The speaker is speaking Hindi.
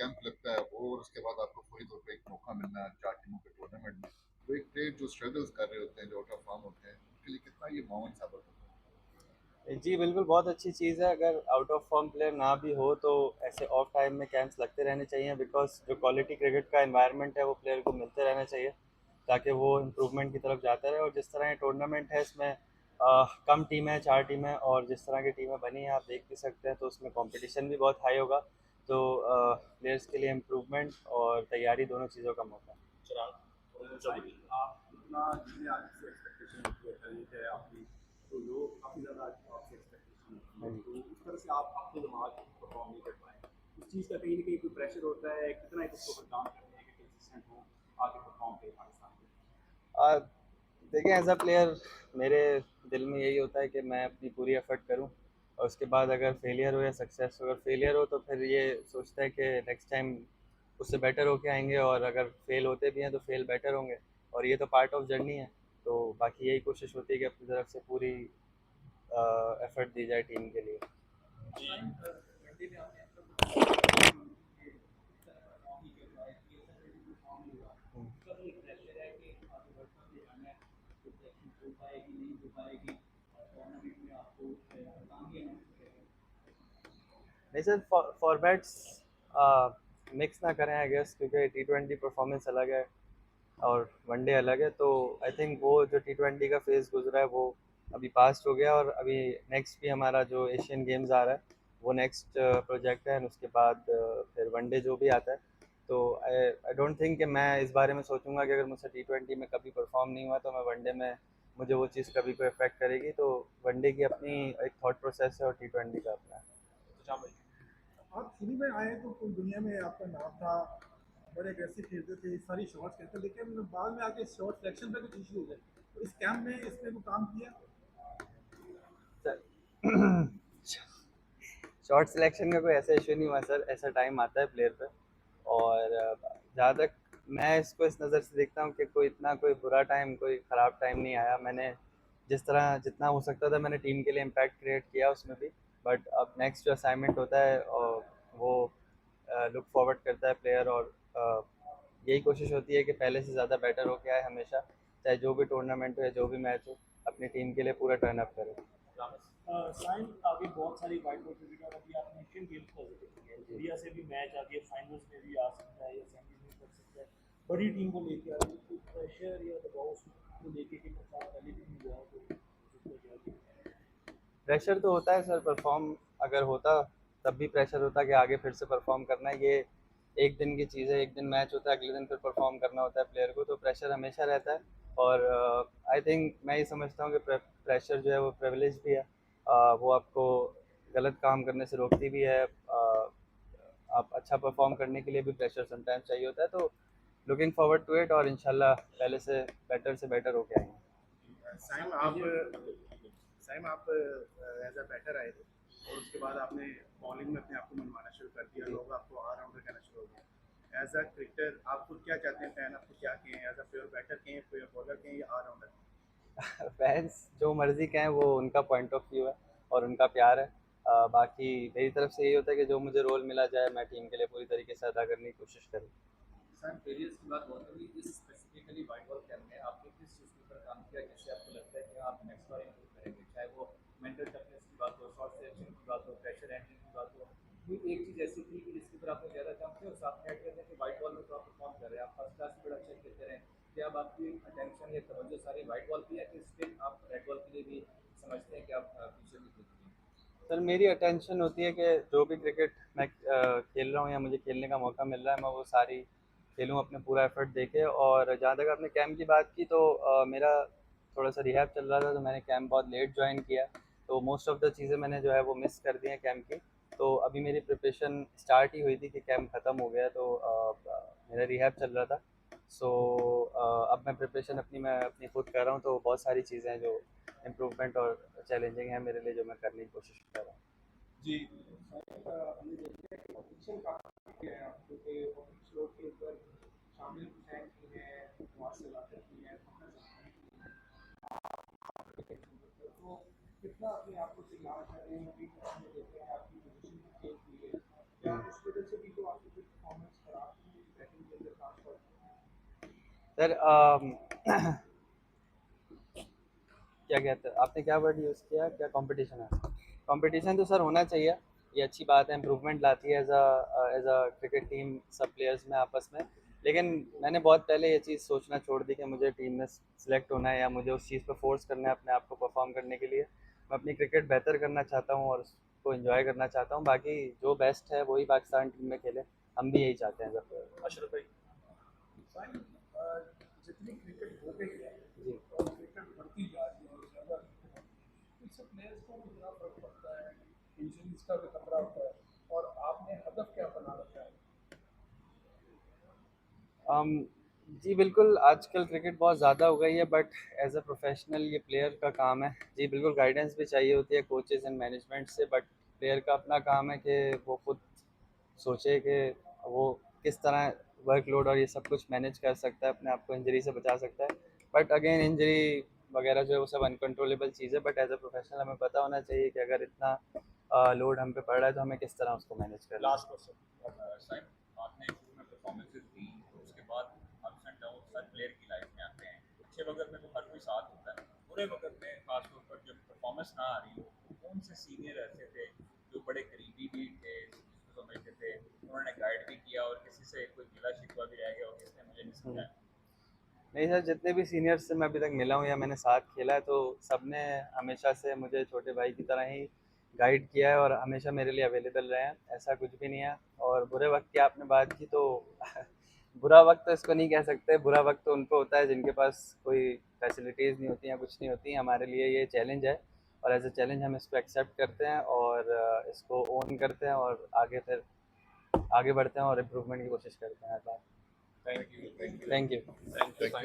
कैंप लगता है वो, और उसके बाद आपको फौरी तौर पे एक मौका मिलना है 4 टीमों के टूर्नामेंट में, तो एक प्लेयर जो स्ट्रगल्स कर रहे होते हैं, जो आउट ऑफ फॉर्म होते हैं, उनके लिए कितना ये माउंट साबित होता है। जी बिल्कुल, बहुत अच्छी चीज़ है। अगर आउट ऑफ फॉर्म प्लेयर ना भी हो तो ऐसे ऑफ टाइम में कैंप्स लगते रहने चाहिए, बिकॉज़ जो क्वालिटी क्रिकेट का एनवायरनमेंट है वो प्लेयर को मिलते रहना चाहिए ताकि वो इम्प्रूवमेंट की तरफ जाता रहे। और जिस तरह ये टूर्नामेंट है इसमें कम टीमें, 4 टीमें, और जिस तरह की टीमें बनी हैं आप देख भी सकते हैं, तो उसमें कंपटीशन भी बहुत हाई होगा। तो प्लेयर्स के लिए इम्प्रूवमेंट और तैयारी दोनों चीज़ों का मौका है। आप इतना जितने आपसे एक्सपेक्टेशन होती है करियर है आपकी, तो लोग काफ़ी ज़्यादा आपसे एक्सपेक्टेशन होती हाँ है, जी। तो उस तरह से आप अपने दिमाग परफॉर्म नहीं कर पाए। उस चीज़ का कहीं ना कहीं कोई प्रेशर होता है, कितना एक उसके ऊपर काम करते हैं कि कंसिस्टेंट हो, आगे परफॉर्म करें पाकिस्तान में। आ, देखिए, एज अ प्लेयर मेरे दिल में यही होता है कि मैं अपनी पूरी एफर्ट करूं, और उसके बाद अगर फेलियर हो या सक्सेस हो, अगर फेलियर हो तो फिर ये सोचता है कि नेक्स्ट टाइम उससे बेटर होके आएंगे, और अगर फेल होते भी हैं तो फेल बेटर होंगे, और ये तो पार्ट ऑफ जर्नी है। तो बाकी यही कोशिश होती है कि अपनी तरफ से पूरी एफर्ट दी जाए टीम के लिए। साइन वनडे में आपने अपना परफॉर्म ये इस तरह परफॉर्म नहीं कर पाए, पीएसएल में भी परफॉर्म नहीं हुआ, उसका भी एक प्रेशर है कि आगे वर्ल्ड कप में जाना है, तो सिलेक्शन हो पाएगी नहीं हो पाएगी, टूर्नामेंट में आपको नाम भी अनाउंस करेगा। नहीं सर, फॉर्मेट्स मिक्स ना करें आई गेस, क्योंकि T20 परफॉर्मेंस अलग है और वनडे अलग है। तो आई थिंक वो जो T20 का फेज़ गुजरा है वो अभी पास्ट हो गया, और अभी नेक्स्ट भी हमारा जो एशियन गेम्स आ रहा है वो नेक्स्ट प्रोजेक्ट है, और उसके बाद फिर वनडे जो भी आता है। तो आई आई डोंट थिंक कि मैं इस बारे में सोचूंगा कि अगर मुझसे T20 में कभी परफॉर्म नहीं हुआ तो मैं वनडे में मुझे वो चीज़ कभी कोई इफेक्ट करेगी। तो वनडे की अपनी एक थॉट प्रोसेस है और T20 का अपना है। अच्छा भाई। आप शुरू में आए तो पूरी दुनिया में आपका नाम था, बड़े अग्रेसिव खेलते थे, सारी शॉट्स खेलते, लेकिन बाद में आके शॉट सिलेक्शन पे कुछ इशू हो गए, तो इस कैंप में इस पे वो काम किया। शॉर्ट सिलेक्शन का कोई ऐसा इशू नहीं हुआ सर, ऐसा टाइम आता है प्लेयर पे। और जहाँ तक मैं इसको इस नज़र से देखता हूँ कि कोई इतना कोई बुरा टाइम, कोई ख़राब टाइम नहीं आया। मैंने जिस तरह जितना हो सकता था मैंने टीम के लिए इम्पैक्ट क्रिएट किया उसमें भी। बट अब नेक्स्ट जो असाइनमेंट होता है और वो लुक फॉरवर्ड करता है प्लेयर, और यही कोशिश होती है कि पहले से ज़्यादा बेटर होके आए हमेशा, चाहे जो भी टूर्नामेंट हो या जो भी मैच हो, अपनी टीम के लिए पूरा टर्न अप करे। साइन आगे बहुत सारी वाइट बॉल क्रिकेट, और अभी आपने एशियन गेम्स का जिक्र किया, जी। इंडिया से भी मैच आगे फाइनल्स में भी आ सकता है या सेमीज में कर सकता है, बड़ी टीम को लेके आ रही है, प्रेशर या दबाव को लेके कि परफॉर्म पहले भी नहीं हुआ तो उसको क्या। प्रेशर तो होता है सर, परफॉर्म अगर होता तब भी प्रेशर होता कि आगे फिर से परफॉर्म करना है। ये एक दिन की चीज़ है, एक दिन मैच होता है, अगले दिन फिर परफॉर्म करना होता है प्लेयर को, तो प्रेशर हमेशा रहता है। और आई थिंक मैं ये समझता हूँ कि प्रेशर जो है वो प्रिविलेज भी है। वो आपको गलत काम करने से रोकती भी है। आप अच्छा परफॉर्म करने के लिए भी प्रेशर समटाइम्स चाहिए होता है। तो लुकिंग फॉरवर्ड टू इट, और इंशाल्लाह पहले से बेटर होके आएंगे। साइम आप साइम आप एज अ बैटर आए थे, और उसके बाद आपने बॉलिंग में अपने आप को मनवाना शुरू कर दिया, जी। लोग आपको ऑलराउंडर कहना शुरू हो गए। एज अ क्रिकेटर आप खुद क्या चाहते हैं, फैन आपको क्या कहें, एज अ प्योर बैटर कहें, प्योर बॉलर कहें या ऑलराउंडर? फैंस जो मर्जी कहें, वो उनका पॉइंट ऑफ व्यू है और उनका प्यार है। बाकी मेरी तरफ से यही होता है कि जो मुझे रोल मिला जाए मैं टीम के लिए पूरी तरीके से अदा करने की कोशिश करूँ। सर फेलियर्स की बात बहुत होगी, इस स्पेसिफिकली वाइट बॉल कैंप में आपने किस चीज़ के ऊपर काम किया जिससे आपको लगता है कि आप नेक्स्ट बार इम्प्रूव करेंगे, चाहे वो मेंटल टफनेस की बात हो, शॉर्ट सिलेक्शन की बात हो, प्रेशर हैंडलिंग की बात हो, कोई एक चीज़ ऐसी थी कि जिसके ऊपर आपने ज़्यादा काम किया और साथ में ऐड करते हैं कि वाइट बॉल में तो आप परफॉर्म कर रहे हैं, आप फर्स्ट क्लास में बड़ा अच्छा खेलते रहे, क्या अब आपकी अटेंशन या तवज्जो सारी वाइट बॉल की है कि स्टिल आप रेड बॉल के लिए भी समझते हैं कि आप फ्यूचर में खेलेंगे? सर मेरी अटेंशन होती है कि जो भी क्रिकेट मैं खेल रहा हूँ या मुझे खेलने का मौका मिल रहा है, मैं वो सारी खेलूँ अपने पूरा एफर्ट देके। और जहाँ तक आपने कैंप की बात की, तो मेरा थोड़ा सा रिहैब चल रहा था, तो मैंने कैंप बहुत लेट ज्वाइन किया। तो मोस्ट ऑफ द चीज़ें मैंने जो है वो मिस कर दी हैं कैंप की। तो अभी मेरी प्रिपरेशन स्टार्ट ही हुई थी कि कैंप ख़त्म हो गया, तो मेरा रिहैब चल रहा था। सो अब मैं प्रिपरेशन मैं अपनी खुद कर रहा हूँ, तो बहुत सारी चीज़ें हैं जो इम्प्रूवमेंट और चैलेंजिंग है मेरे लिए, जो मैं करने की कोशिश कर रहा हूँ। जी। हमने देखा है कि ऑफिशियल काफ़ी है आपको कि ऑफिस लोग के ऊपर शामिल हुसैन की है, नवाज सलाकर की है, तो कितना अपने आप को तैयार कर रहे हैं, अभी हमने देखा है आपकी पोजीशन भी चेंज हुई है, क्या उस वजह से भी तो आपकी कुछ सर क्या कहते हैं, आपने क्या वर्ड यूज़ किया, क्या कंपटीशन है? कंपटीशन तो सर होना चाहिए, ये अच्छी बात है, इम्प्रूवमेंट लाती है एज अ क्रिकेट टीम सब प्लेयर्स में आपस में। लेकिन मैंने बहुत पहले ये चीज़ सोचना छोड़ दी कि मुझे टीम में सिलेक्ट होना है या मुझे उस चीज़ पर फोर्स करना है अपने आप को परफॉर्म करने के लिए। मैं अपनी क्रिकेट बेहतर करना चाहता हूँ और उसको एंजॉय करना चाहता हूँ, बाकी जो बेस्ट है वही पाकिस्तान टीम में खेले, हम भी यही चाहते हैं सर। अशरफ भाई साइन, जितनी क्रिकेट हो गई है जी। और क्रिकेट बढ़ती जा रही है और ज़्यादा इससे प्लेयर्स को कितना फर्क पड़ता है, इंजरीज का भी खतरा होता है, और आपने हदफ क्या बना रखा है? अम, जी बिल्कुल, आजकल क्रिकेट बहुत ज़्यादा हो गई है, बट एज़ अ प्रोफेशनल ये प्लेयर का काम है। जी बिल्कुल, गाइडेंस भी चाहिए होती है कोचेज़ एंड मैनेजमेंट से, बट प्लेयर का अपना काम है कि वो खुद सोचे कि वो किस तरह वर्कलोड और ये सब कुछ मैनेज कर सकता है, अपने आप को इंजरी से बचा सकता है। बट अगेन इंजरी वगैरह जो है वो सब अनकंट्रोलेबल चीज़ है, बट एज़ अ प्रोफेशनल हमें पता होना चाहिए कि अगर इतना लोड हम पे पड़ रहा है तो हमें किस तरह उसको मैनेज करना है। लास्ट क्वेश्चन साइम, आपने शुरू में परफॉर्मेंसेज दी और उसके बाद ups and down her player की लाइफ में आते हैं। अच्छे वक्त में तो हर कोई साथ होता है, बुरे वक्त में खासतौर पर जब परफॉर्मेंस ना आ रही हो, कौन से सीनियर ऐसे थे जो बड़े करीबी भी थे, जिसको समझते थे, उन्होंने गाइड भी किया और किसी से कोई गिला शिकवा भी रह गया और किसने मुझे नहीं हम्म। समझाया? नहीं सर, जितने भी सीनियर्स से मैं अभी तक मिला हूँ या मैंने साथ खेला है, तो सबने हमेशा से मुझे छोटे भाई की तरह ही गाइड किया है और हमेशा मेरे लिए अवेलेबल रहे हैं, ऐसा कुछ भी नहीं है। और बुरे वक्त की आपने बात की तो बुरा वक्त तो इसको नहीं कह सकते, बुरा वक्त तो उनको होता है जिनके पास कोई फैसिलिटीज़ नहीं होती या कुछ नहीं होती। हमारे लिए ये चैलेंज है और एज अ चैलेंज हम इसको एक्सेप्ट करते हैं और इसको ओन करते हैं और आगे फिर आगे बढ़ते हैं और इम्प्रूवमेंट की कोशिश करते हैं हर बार। Thank you, thank you, thank you. Thank you thank you.